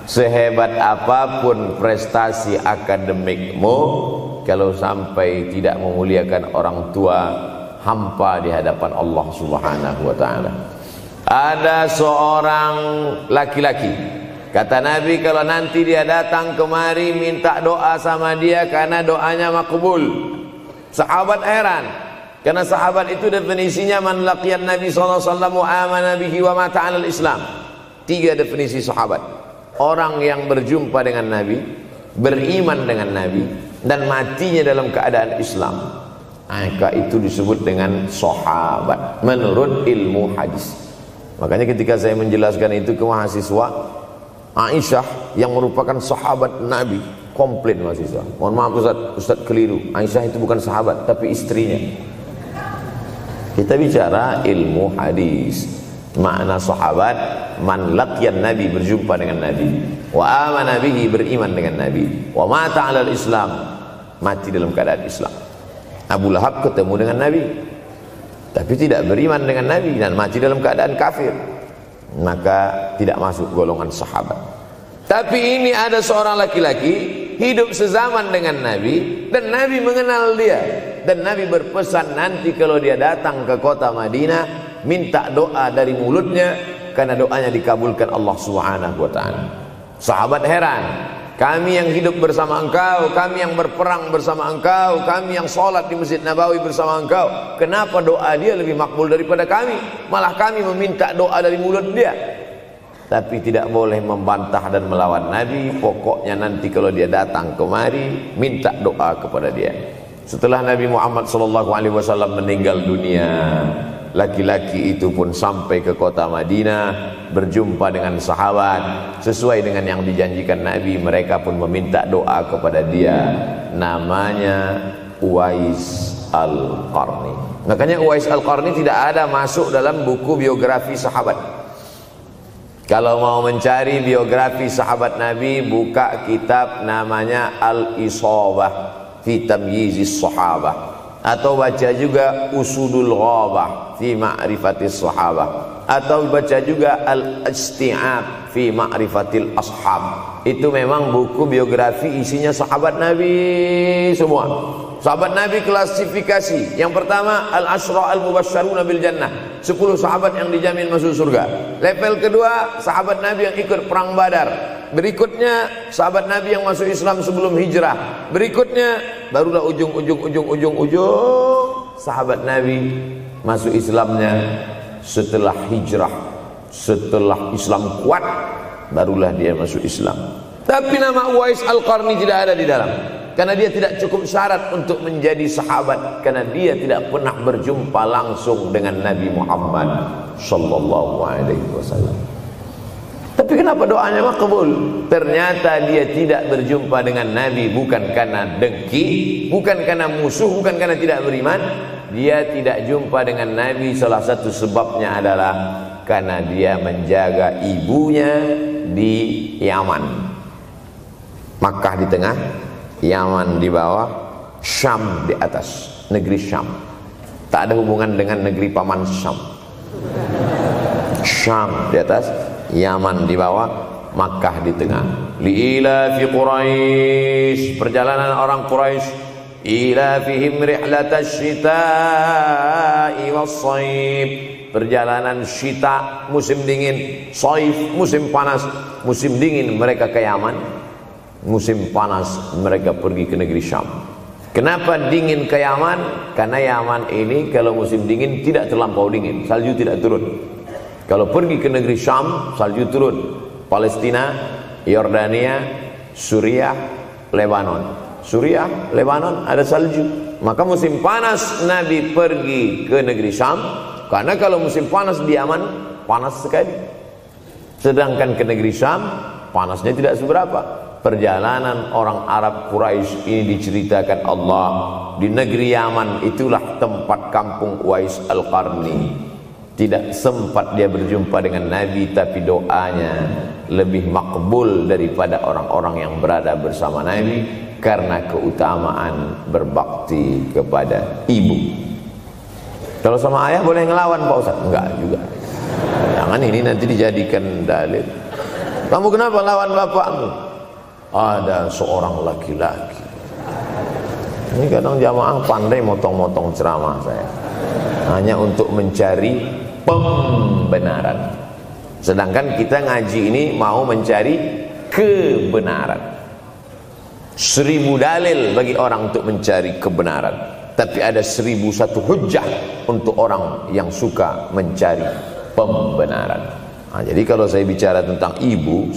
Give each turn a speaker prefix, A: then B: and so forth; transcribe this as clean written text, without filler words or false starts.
A: Sehebat apapun prestasi akademikmu, kalau sampai tidak memuliakan orang tua, hampa di hadapan Allah Subhanahu wa ta'ala. Ada seorang laki-laki, kata Nabi, kalau nanti dia datang kemari minta doa sama dia karena doanya makbul. Sahabat heran, karena sahabat itu definisinya man laqiyan Nabi sallallahu alaihi wasallam wa amana bihi wa mata 'alal Islam. 3 definisi sahabat: orang yang berjumpa dengan Nabi, beriman dengan Nabi, dan matinya dalam keadaan Islam. Maka itu disebut dengan sahabat menurut ilmu hadis. Makanya ketika saya menjelaskan itu ke mahasiswa, Aisyah yang merupakan sahabat Nabi, komplain mahasiswa, mohon maaf Ustaz keliru, Aisyah itu bukan sahabat tapi istrinya. Kita bicara ilmu hadis. Makna sahabat, man laqiyan Nabi, berjumpa dengan Nabi, wa amana bihi, beriman dengan Nabi, wa mata 'alal Islam, mati dalam keadaan Islam. Abu Lahab ketemu dengan Nabi tapi tidak beriman dengan Nabi dan mati dalam keadaan kafir, maka tidak masuk golongan sahabat. Tapi ini ada seorang laki-laki hidup sezaman dengan Nabi dan Nabi mengenal dia, dan Nabi berpesan nanti kalau dia datang ke kota Madinah minta doa dari mulutnya karena doanya dikabulkan Allah Subhanahu wa ta'ala. Sahabat heran, kami yang hidup bersama engkau, kami yang berperang bersama engkau, kami yang sholat di Masjid Nabawi bersama engkau, kenapa doa dia lebih makbul daripada kami? Malah kami meminta doa dari mulut dia. Tapi tidak boleh membantah dan melawan Nabi. Pokoknya nanti kalau dia datang kemari minta doa kepada dia. Setelah Nabi Muhammad SAW meninggal dunia, laki-laki itu pun sampai ke kota Madinah, berjumpa dengan sahabat. Sesuai dengan yang dijanjikan Nabi, mereka pun meminta doa kepada dia. Namanya Uwais Al-Qarni. Makanya Uwais Al-Qarni tidak ada masuk dalam buku biografi sahabat. Kalau mau mencari biografi sahabat Nabi, buka kitab namanya Al-Isabah fi Tamyizis Sahabah, atau baca juga Usudul Ghabah fi Ma'rifatis Sahabah, atau baca juga Al-Isti'ab fi Ma'rifatil Ashab. Itu memang buku biografi isinya sahabat Nabi semua. Sahabat Nabi klasifikasi. Yang pertama, Al-Ashra Al-Mubasysyaruna bil Jannah, 10 sahabat yang dijamin masuk surga. Level kedua, sahabat Nabi yang ikut perang Badar. Berikutnya, sahabat Nabi yang masuk Islam sebelum hijrah. Berikutnya, barulah ujung sahabat Nabi masuk Islamnya setelah hijrah, setelah Islam kuat, barulah dia masuk Islam. Tapi nama Uwais Al-Qarni tidak ada di dalam, karena dia tidak cukup syarat untuk menjadi sahabat, karena dia tidak pernah berjumpa langsung dengan Nabi Muhammad sallallahu alaihi wasallam. Tapi kenapa doanya makbul? Ternyata dia tidak berjumpa dengan Nabi bukan karena dengki, bukan karena musuh, bukan karena tidak beriman. Dia tidak jumpa dengan Nabi, salah satu sebabnya adalah karena dia menjaga ibunya di Yaman. Makkah di tengah, Yaman di bawah, Syam di atas, negeri Syam. Tak ada hubungan dengan negeri paman Syam. Syam di atas, Yaman di bawah, Makkah di tengah. Liila fi Quraisy, perjalanan orang Quraisy. Ila fihim rihlatash shita'i was-shaib, perjalanan syita musim dingin, shaif musim panas. Musim dingin mereka ke Yaman, musim panas mereka pergi ke negeri Syam. Kenapa dingin ke Yaman? Karena Yaman ini kalau musim dingin tidak terlampau dingin, salju tidak turun. Kalau pergi ke negeri Syam, salju turun. Palestina, Yordania, Suriah, Lebanon. Suriah, Lebanon ada salju. Maka musim panas Nabi pergi ke negeri Syam, karena kalau musim panas di Yaman panas sekali. Sedangkan ke negeri Syam panasnya tidak seberapa. Perjalanan orang Arab Quraisy ini diceritakan Allah, di negeri Yaman itulah tempat kampung Uwais Al-Qarni. Tidak sempat dia berjumpa dengan Nabi, tapi doanya lebih makbul daripada orang-orang yang berada bersama Nabi, karena keutamaan berbakti kepada ibu. Kalau sama ayah boleh ngelawan Pak Ustaz? Enggak juga. Jangan ini nanti dijadikan dalil. Kamu kenapa lawan bapakmu? Ada seorang laki-laki. Ini kadang jamaah pandai motong-motong ceramah saya, hanya untuk mencari pembenaran. Sedangkan kita ngaji ini mau mencari kebenaran. 1000 dalil bagi orang untuk mencari kebenaran, tapi ada 1001 hujjah untuk orang yang suka mencari pembenaran. Nah, jadi kalau saya bicara tentang ibu,